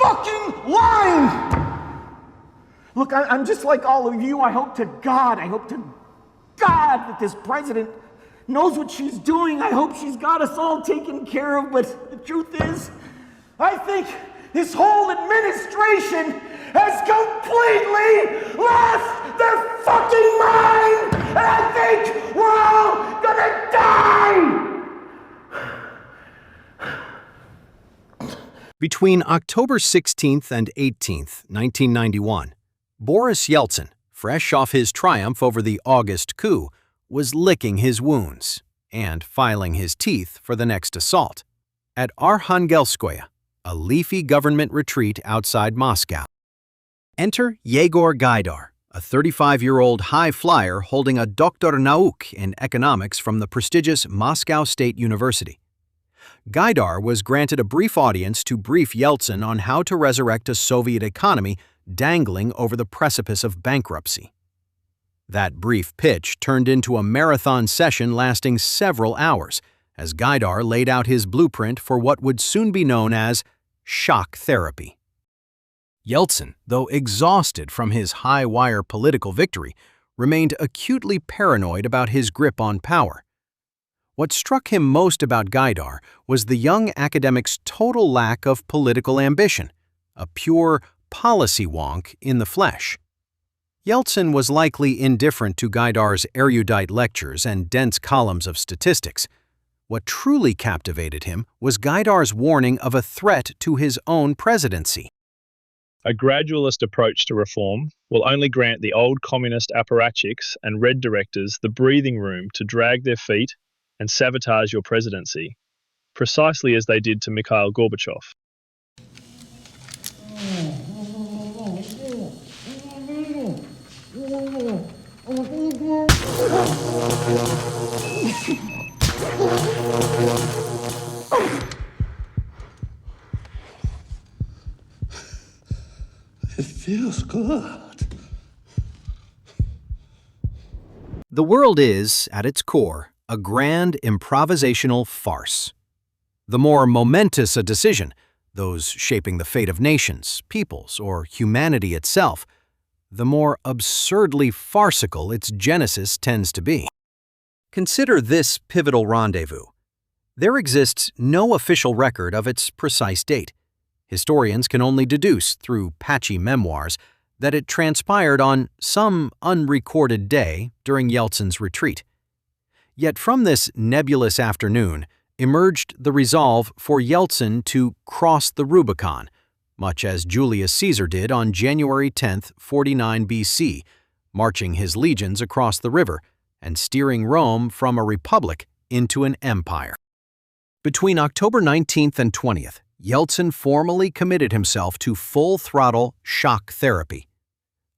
fucking lying! Look, I'm just like all of you. I hope to God that this president knows what she's doing. I hope she's got us all taken care of, but the truth is, I think this whole administration has completely lost their fucking mind, and I think we're all gonna die! Between October 16th and 18th, 1991, Boris Yeltsin, fresh off his triumph over the August coup, was licking his wounds and filing his teeth for the next assault at Arkhangelskoye, a leafy government retreat outside Moscow. Enter Yegor Gaidar, a 35-year-old high flyer holding a Doktor Nauk in economics from the prestigious Moscow State University. Gaidar was granted a brief audience to brief Yeltsin on how to resurrect a Soviet economy dangling over the precipice of bankruptcy. That brief pitch turned into a marathon session lasting several hours, as Gaidar laid out his blueprint for what would soon be known as shock therapy. Yeltsin, though exhausted from his high-wire political victory, remained acutely paranoid about his grip on power. What struck him most about Gaidar was the young academic's total lack of political ambition, a pure policy wonk in the flesh. Yeltsin was likely indifferent to Gaidar's erudite lectures and dense columns of statistics. What truly captivated him was Gaidar's warning of a threat to his own presidency. A gradualist approach to reform will only grant the old communist apparatchiks and red directors the breathing room to drag their feet and sabotage your presidency, precisely as they did to Mikhail Gorbachev. It feels good. The world is, at its core, a grand improvisational farce. The more momentous a decision, those shaping the fate of nations, peoples, or humanity itself, the more absurdly farcical its genesis tends to be. Consider this pivotal rendezvous. There exists no official record of its precise date. Historians can only deduce, through patchy memoirs, that it transpired on some unrecorded day during Yeltsin's retreat. Yet from this nebulous afternoon emerged the resolve for Yeltsin to cross the Rubicon, much as Julius Caesar did on January 10, 49 BC, marching his legions across the river and steering Rome from a republic into an empire. Between October 19th and 20th, Yeltsin formally committed himself to full-throttle shock therapy.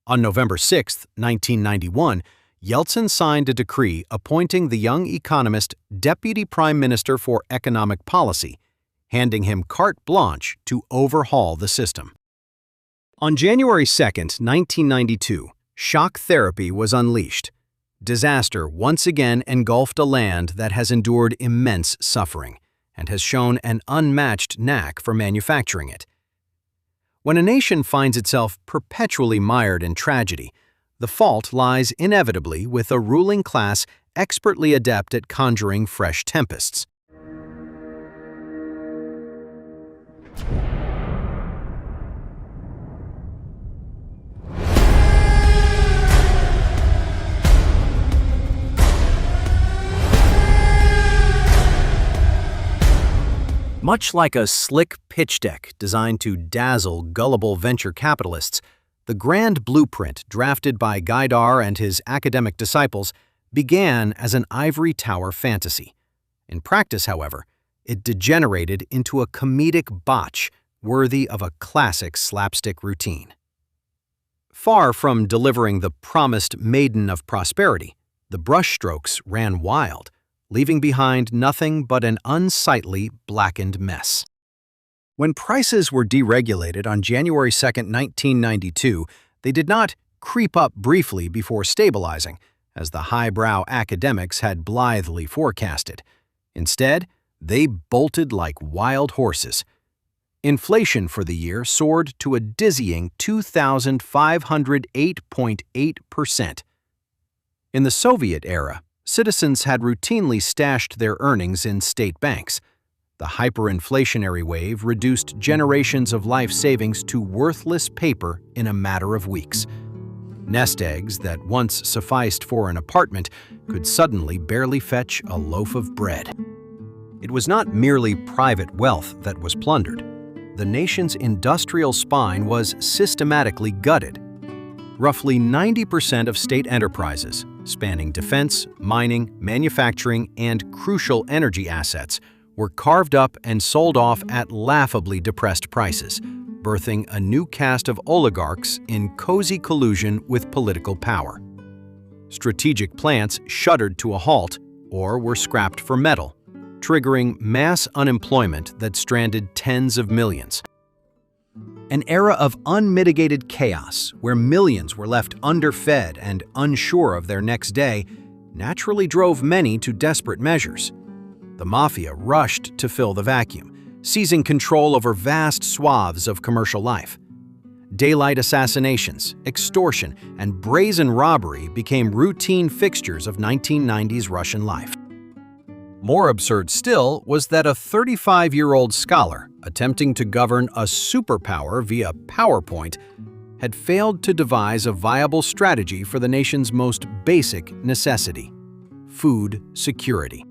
On November 6, 1991, Yeltsin signed a decree appointing the young economist Deputy Prime Minister for Economic Policy, handing him carte blanche to overhaul the system. On January 2, 1992, shock therapy was unleashed. Disaster once again engulfed a land that has endured immense suffering and has shown an unmatched knack for manufacturing it. When a nation finds itself perpetually mired in tragedy, the fault lies inevitably with a ruling class expertly adept at conjuring fresh tempests. Much like a slick pitch deck designed to dazzle gullible venture capitalists, the grand blueprint drafted by Gaidar and his academic disciples began as an ivory tower fantasy. In practice, however, it degenerated into a comedic botch worthy of a classic slapstick routine. Far from delivering the promised maiden of prosperity, the brushstrokes ran wild, leaving behind nothing but an unsightly, blackened mess. When prices were deregulated on January 2, 1992, they did not creep up briefly before stabilizing, as the highbrow academics had blithely forecasted. Instead, they bolted like wild horses. Inflation for the year soared to a dizzying 2,508.8%. In the Soviet era, citizens had routinely stashed their earnings in state banks. The hyperinflationary wave reduced generations of life savings to worthless paper in a matter of weeks. Nest eggs that once sufficed for an apartment could suddenly barely fetch a loaf of bread. It was not merely private wealth that was plundered. The nation's industrial spine was systematically gutted. Roughly 90% of state enterprises, spanning defense, mining, manufacturing, and crucial energy assets, were carved up and sold off at laughably depressed prices, birthing a new caste of oligarchs in cozy collusion with political power. Strategic plants shuddered to a halt or were scrapped for metal, triggering mass unemployment that stranded tens of millions. An era of unmitigated chaos, where millions were left underfed and unsure of their next day, naturally drove many to desperate measures. The mafia rushed to fill the vacuum, seizing control over vast swaths of commercial life. Daylight assassinations, extortion, and brazen robbery became routine fixtures of 1990s Russian life. More absurd still was that a 35-year-old scholar, attempting to govern a superpower via PowerPoint, had failed to devise a viable strategy for the nation's most basic necessity: food security.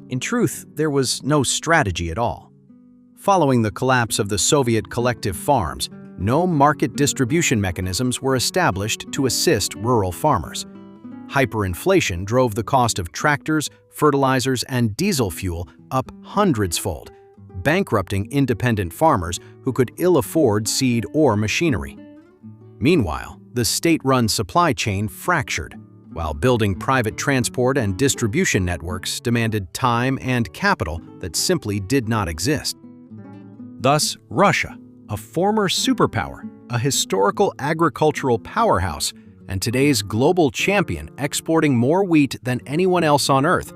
In truth, there was no strategy at all. Following the collapse of the Soviet collective farms, no market distribution mechanisms were established to assist rural farmers. Hyperinflation drove the cost of tractors, fertilizers, and diesel fuel up hundreds-fold, bankrupting independent farmers who could ill afford seed or machinery. Meanwhile, the state-run supply chain fractured, while building private transport and distribution networks demanded time and capital that simply did not exist. Thus, Russia, a former superpower, a historical agricultural powerhouse, and today's global champion exporting more wheat than anyone else on Earth,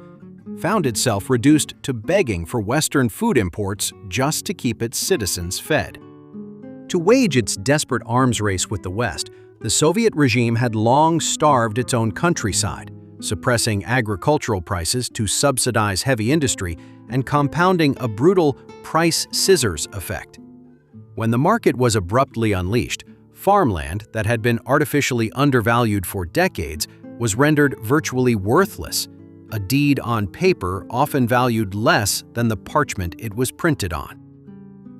found itself reduced to begging for Western food imports just to keep its citizens fed. To wage its desperate arms race with the West, the Soviet regime had long starved its own countryside, suppressing agricultural prices to subsidize heavy industry and compounding a brutal price scissors effect. When the market was abruptly unleashed, farmland that had been artificially undervalued for decades was rendered virtually worthless, a deed on paper often valued less than the parchment it was printed on.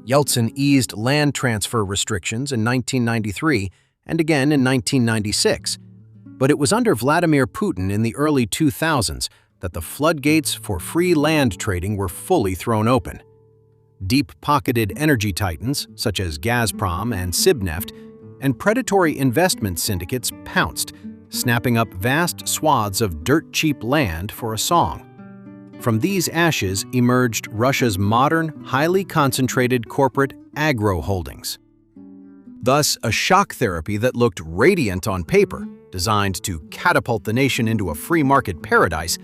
Yeltsin eased land transfer restrictions in 1993 and again in 1996, but it was under Vladimir Putin in the early 2000s that the floodgates for free land trading were fully thrown open. Deep-pocketed energy titans, such as Gazprom and Sibneft, and predatory investment syndicates pounced, snapping up vast swaths of dirt-cheap land for a song. From these ashes emerged Russia's modern, highly concentrated corporate Agro holdings. Thus, a shock therapy that looked radiant on paper, designed to catapult the nation into a free market paradise,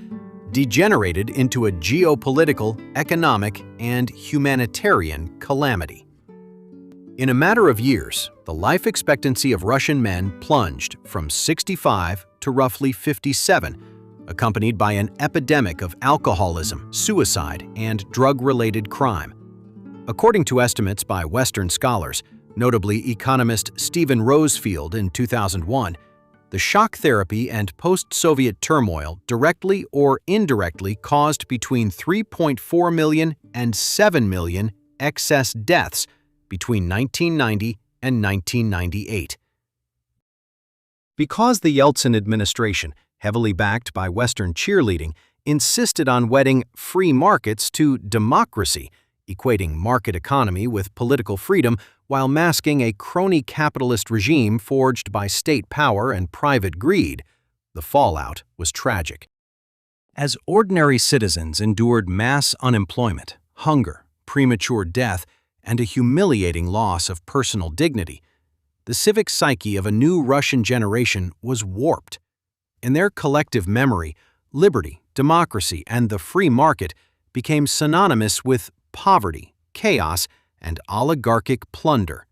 degenerated into a geopolitical, economic, and humanitarian calamity. In a matter of years, the life expectancy of Russian men plunged from 65 to roughly 57, accompanied by an epidemic of alcoholism, suicide, and drug-related crime. According to estimates by Western scholars, notably economist Stephen Rosefield in 2001, the shock therapy and post-Soviet turmoil directly or indirectly caused between 3.4 million and 7 million excess deaths between 1990 and 1998. Because the Yeltsin administration, heavily backed by Western cheerleading, insisted on wedding free markets to democracy, equating market economy with political freedom while masking a crony capitalist regime forged by state power and private greed, the fallout was tragic. As ordinary citizens endured mass unemployment, hunger, premature death, and a humiliating loss of personal dignity, the civic psyche of a new Russian generation was warped. In their collective memory, liberty, democracy, and the free market became synonymous with poverty, chaos, and oligarchic plunder.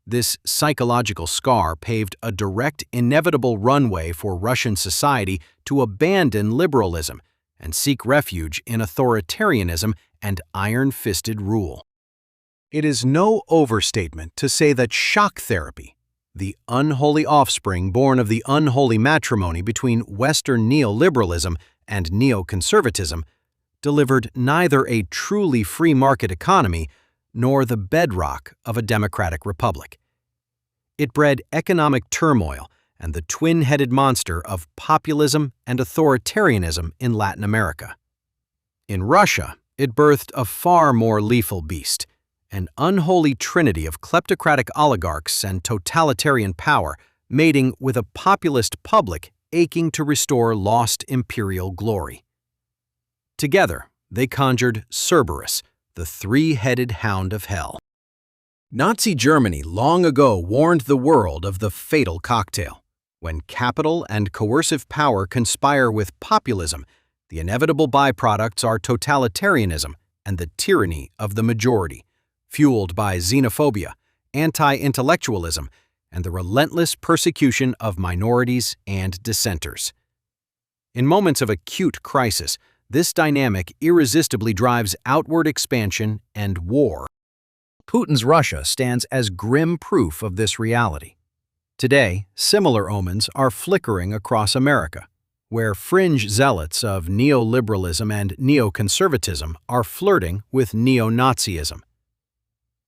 This psychological scar paved a direct, inevitable runway for Russian society to abandon liberalism and seek refuge in authoritarianism and iron-fisted rule. It is no overstatement to say that shock therapy, the unholy offspring born of the unholy matrimony between Western neoliberalism and neoconservatism, delivered neither a truly free market economy nor the bedrock of a democratic republic. It bred economic turmoil and the twin-headed monster of populism and authoritarianism in Latin America. In Russia, it birthed a far more lethal beast, an unholy trinity of kleptocratic oligarchs and totalitarian power mating with a populist public aching to restore lost imperial glory. Together, they conjured Cerberus, the three-headed hound of hell. Nazi Germany long ago warned the world of the fatal cocktail. When capital and coercive power conspire with populism, the inevitable byproducts are totalitarianism and the tyranny of the majority, fueled by xenophobia, anti-intellectualism, and the relentless persecution of minorities and dissenters. In moments of acute crisis, this dynamic irresistibly drives outward expansion and war. Putin's Russia stands as grim proof of this reality. Today, similar omens are flickering across America, where fringe zealots of neoliberalism and neoconservatism are flirting with neo-Nazism.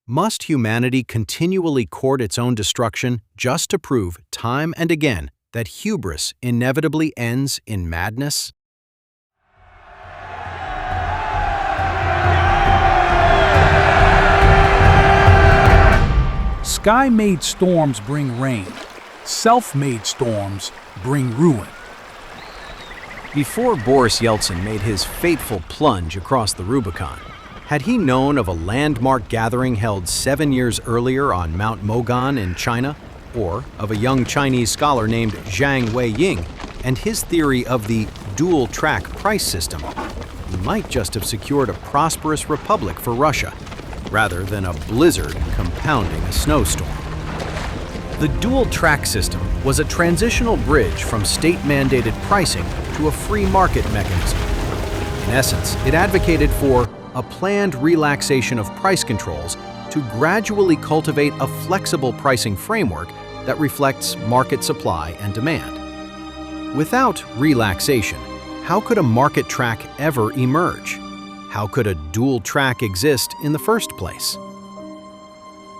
Must humanity continually court its own destruction just to prove time and again that hubris inevitably ends in madness? Sky-made storms bring rain. Self-made storms bring ruin. Before Boris Yeltsin made his fateful plunge across the Rubicon, had he known of a landmark gathering held 7 years earlier on Mount Mogan in China, or of a young Chinese scholar named Zhang Weiying and his theory of the dual-track price system, he might just have secured a prosperous republic for Russia, rather than a blizzard compounding a snowstorm. The dual-track system was a transitional bridge from state-mandated pricing to a free market mechanism. In essence, it advocated for a planned relaxation of price controls to gradually cultivate a flexible pricing framework that reflects market supply and demand. Without relaxation, how could a market track ever emerge? How could a dual track exist in the first place?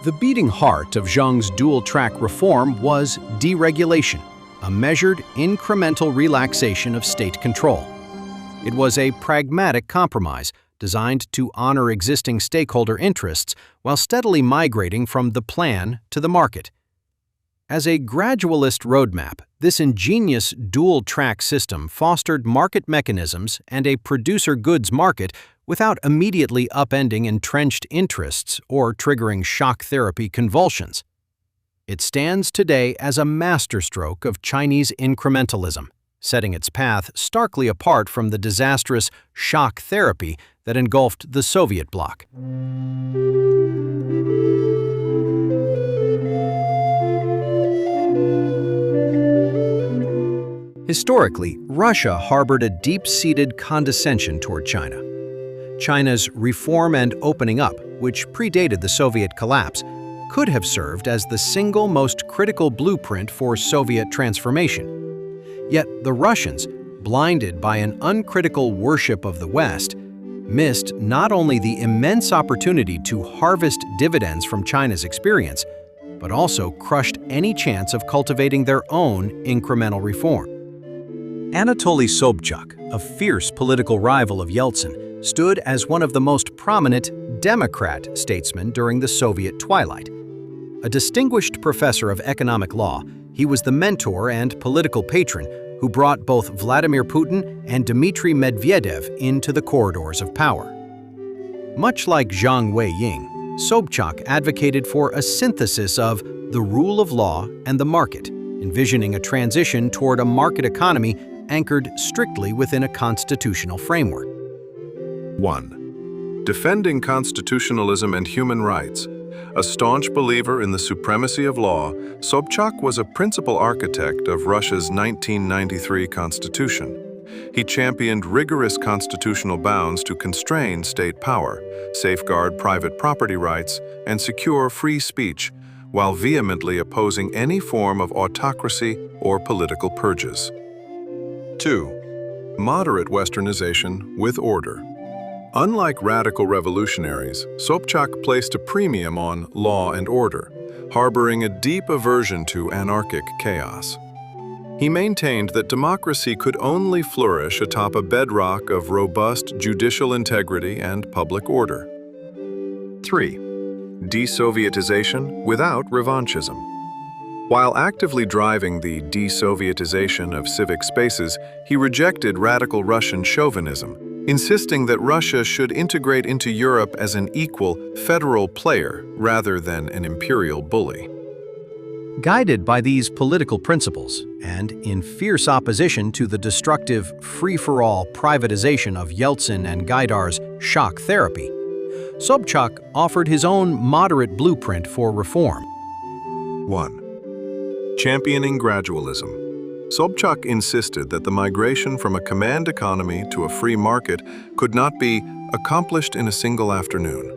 The beating heart of Zhang's dual-track reform was deregulation, a measured, incremental relaxation of state control. It was a pragmatic compromise designed to honor existing stakeholder interests while steadily migrating from the plan to the market. As a gradualist roadmap, this ingenious dual-track system fostered market mechanisms and a producer goods market without immediately upending entrenched interests or triggering shock therapy convulsions. It stands today as a masterstroke of Chinese incrementalism, setting its path starkly apart from the disastrous shock therapy that engulfed the Soviet bloc. Historically, Russia harbored a deep-seated condescension toward China. China's reform and opening up, which predated the Soviet collapse, could have served as the single most critical blueprint for Soviet transformation. Yet the Russians, blinded by an uncritical worship of the West, missed not only the immense opportunity to harvest dividends from China's experience, but also crushed any chance of cultivating their own incremental reform. Anatoly Sobchak, a fierce political rival of Yeltsin, stood as one of the most prominent Democrat statesmen during the Soviet twilight. A distinguished professor of economic law, he was the mentor and political patron who brought both Vladimir Putin and Dmitry Medvedev into the corridors of power. Much like Zhang Weiying, Sobchak advocated for a synthesis of the rule of law and the market, envisioning a transition toward a market economy anchored strictly within a constitutional framework. 1. Defending constitutionalism and human rights, a staunch believer in the supremacy of law, Sobchak was a principal architect of Russia's 1993 constitution. He championed rigorous constitutional bounds to constrain state power, safeguard private property rights, and secure free speech, while vehemently opposing any form of autocracy or political purges. 2. Moderate Westernization with order. Unlike radical revolutionaries, Sobchak placed a premium on law and order, harboring a deep aversion to anarchic chaos. He maintained that democracy could only flourish atop a bedrock of robust judicial integrity and public order. 3. Desovietization without revanchism. While actively driving the desovietization of civic spaces, he rejected radical Russian chauvinism, insisting that Russia should integrate into Europe as an equal federal player rather than an imperial bully. Guided by these political principles, and in fierce opposition to the destructive, free-for-all privatization of Yeltsin and Gaidar's shock therapy, Sobchak offered his own moderate blueprint for reform. 1. Championing gradualism. Sobchak insisted that the migration from a command economy to a free market could not be accomplished in a single afternoon.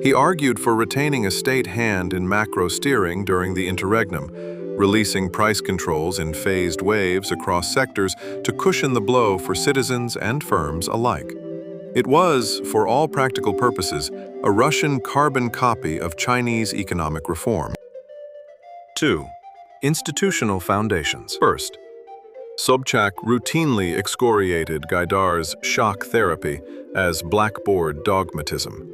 He argued for retaining a state hand in macro steering during the interregnum, releasing price controls in phased waves across sectors to cushion the blow for citizens and firms alike. It was, for all practical purposes, a Russian carbon copy of Chinese economic reform. 2. Institutional foundations. First, Sobchak routinely excoriated Gaidar's shock therapy as blackboard dogmatism.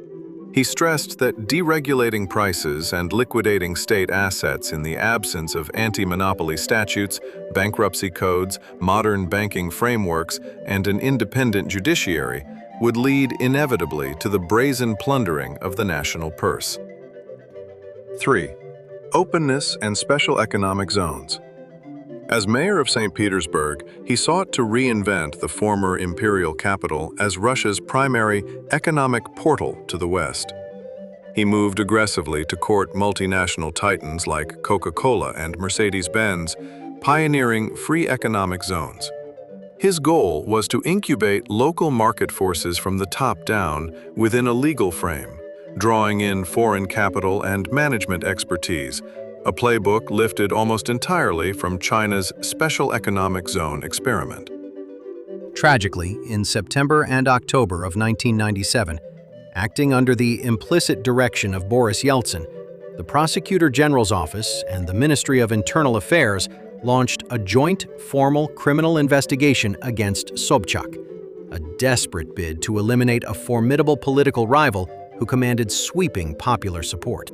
He stressed that deregulating prices and liquidating state assets in the absence of anti-monopoly statutes, bankruptcy codes, modern banking frameworks, and an independent judiciary would lead inevitably to the brazen plundering of the national purse. 3. Openness and special economic zones. As mayor of St. Petersburg, he sought to reinvent the former imperial capital as Russia's primary economic portal to the West. He moved aggressively to court multinational titans like Coca-Cola and Mercedes-Benz, pioneering free economic zones. His goal was to incubate local market forces from the top down within a legal frame, drawing in foreign capital and management expertise, a playbook lifted almost entirely from China's Special Economic Zone experiment. Tragically, in September and October of 1997, acting under the implicit direction of Boris Yeltsin, the Prosecutor General's Office and the Ministry of Internal Affairs launched a joint formal criminal investigation against Sobchak, a desperate bid to eliminate a formidable political rival who commanded sweeping popular support.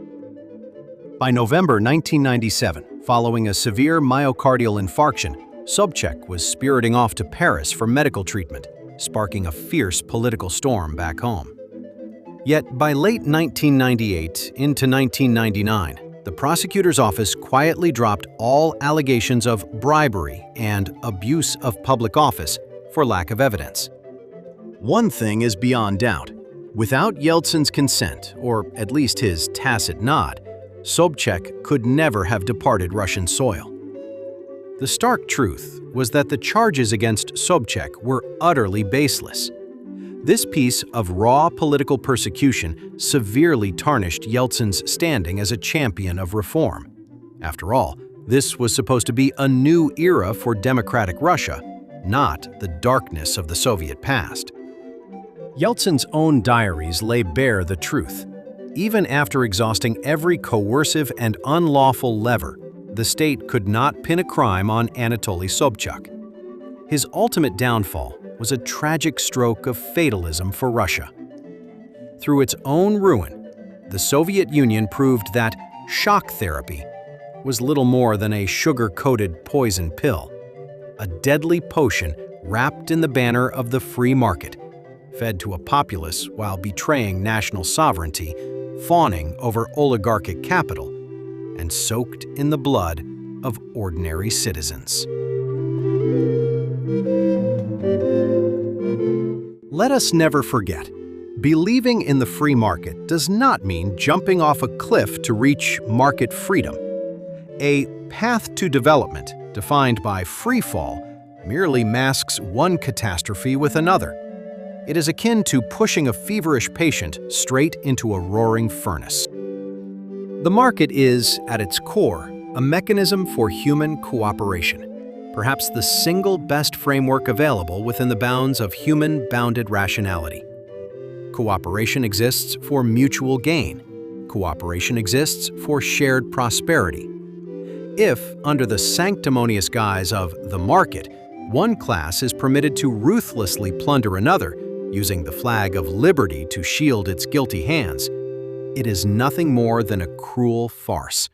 By November 1997, following a severe myocardial infarction, Sobchak was spiriting off to Paris for medical treatment, sparking a fierce political storm back home. Yet by late 1998 into 1999, the prosecutor's office quietly dropped all allegations of bribery and abuse of public office for lack of evidence. One thing is beyond doubt. Without Yeltsin's consent, or at least his tacit nod, Sobchak could never have departed Russian soil. The stark truth was that the charges against Sobchak were utterly baseless. This piece of raw political persecution severely tarnished Yeltsin's standing as a champion of reform. After all, this was supposed to be a new era for democratic Russia, not the darkness of the Soviet past. Yeltsin's own diaries lay bare the truth. Even after exhausting every coercive and unlawful lever, the state could not pin a crime on Anatoly Sobchak. His ultimate downfall was a tragic stroke of fatalism for Russia. Through its own ruin, the Soviet Union proved that shock therapy was little more than a sugar-coated poison pill, a deadly potion wrapped in the banner of the free market, fed to a populace while betraying national sovereignty, fawning over oligarchic capital, and soaked in the blood of ordinary citizens. Let us never forget, Believing in the free market does not mean jumping off a cliff to reach market freedom. A path to development, defined by free fall, merely masks one catastrophe with another. It is akin to pushing a feverish patient straight into a roaring furnace. The market is, at its core, a mechanism for human cooperation, perhaps the single best framework available within the bounds of human-bounded rationality. Cooperation exists for mutual gain. Cooperation exists for shared prosperity. If, under the sanctimonious guise of the market, one class is permitted to ruthlessly plunder another, using the flag of liberty to shield its guilty hands, it is nothing more than a cruel farce,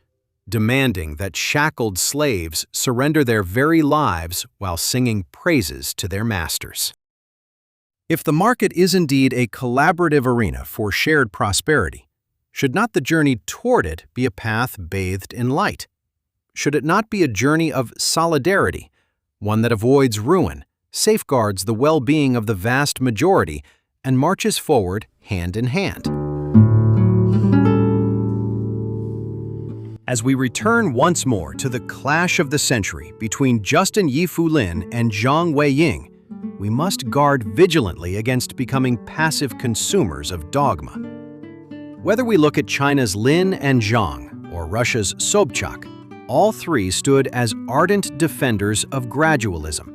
demanding that shackled slaves surrender their very lives while singing praises to their masters. If the market is indeed a collaborative arena for shared prosperity, should not the journey toward it be a path bathed in light? Should it not be a journey of solidarity, one that avoids ruin, safeguards the well-being of the vast majority, and marches forward hand in hand? As we return once more to the clash of the century between Justin Yifu Lin and Zhang Weiying, we must guard vigilantly against becoming passive consumers of dogma. Whether we look at China's Lin and Zhang or Russia's Sobchak, all three stood as ardent defenders of gradualism.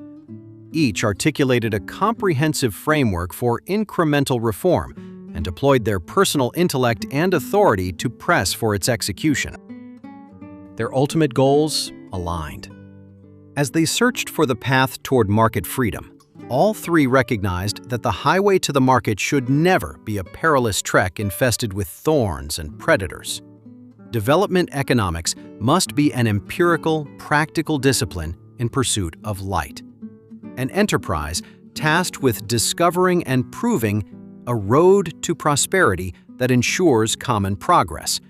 Each articulated a comprehensive framework for incremental reform and deployed their personal intellect and authority to press for its execution. Their ultimate goals aligned. As they searched for the path toward market freedom, all three recognized that the highway to the market should never be a perilous trek infested with thorns and predators. Development economics must be an empirical, practical discipline in pursuit of light. An enterprise tasked with discovering and proving a road to prosperity that ensures common progress,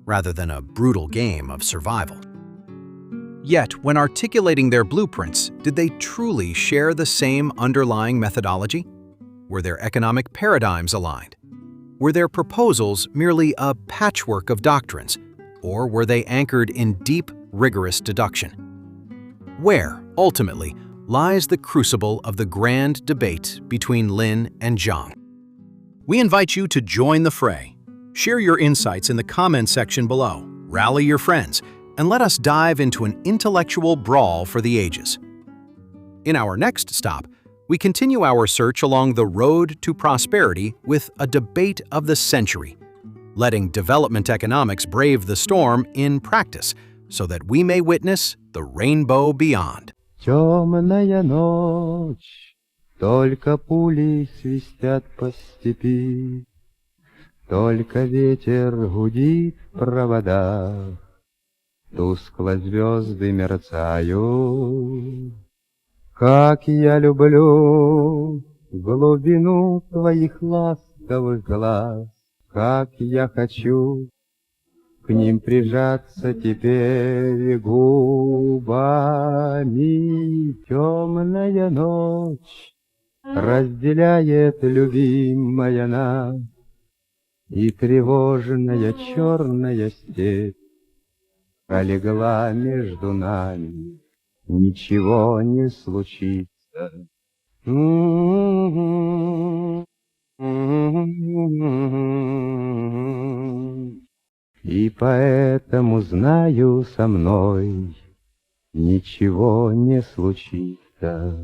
rather than a brutal game of survival. Yet, when articulating their blueprints, did they truly share the same underlying methodology? Were their economic paradigms aligned? Were their proposals merely a patchwork of doctrines, or were they anchored in deep, rigorous deduction? Where, ultimately, lies the crucible of the grand debate between Lin and Zhang? We invite you to join the fray. Share your insights in the comment section below, rally your friends, and let us dive into an intellectual brawl for the ages. In our next stop, we continue our search along the road to prosperity with a debate of the century, letting development economics brave the storm in practice so that we may witness the rainbow beyond. Темная ночь, только пули свистят по степи, только ветер гудит в проводах, тускло звезды мерцают. Как я люблю глубину твоих ласковых глаз, как я хочу к ним прижаться теперь губами. Темная ночь разделяет любимая нас, и тревожная черная степь пролегла между нами, ничего не случится. И поэтому знаю, со мной ничего не случится.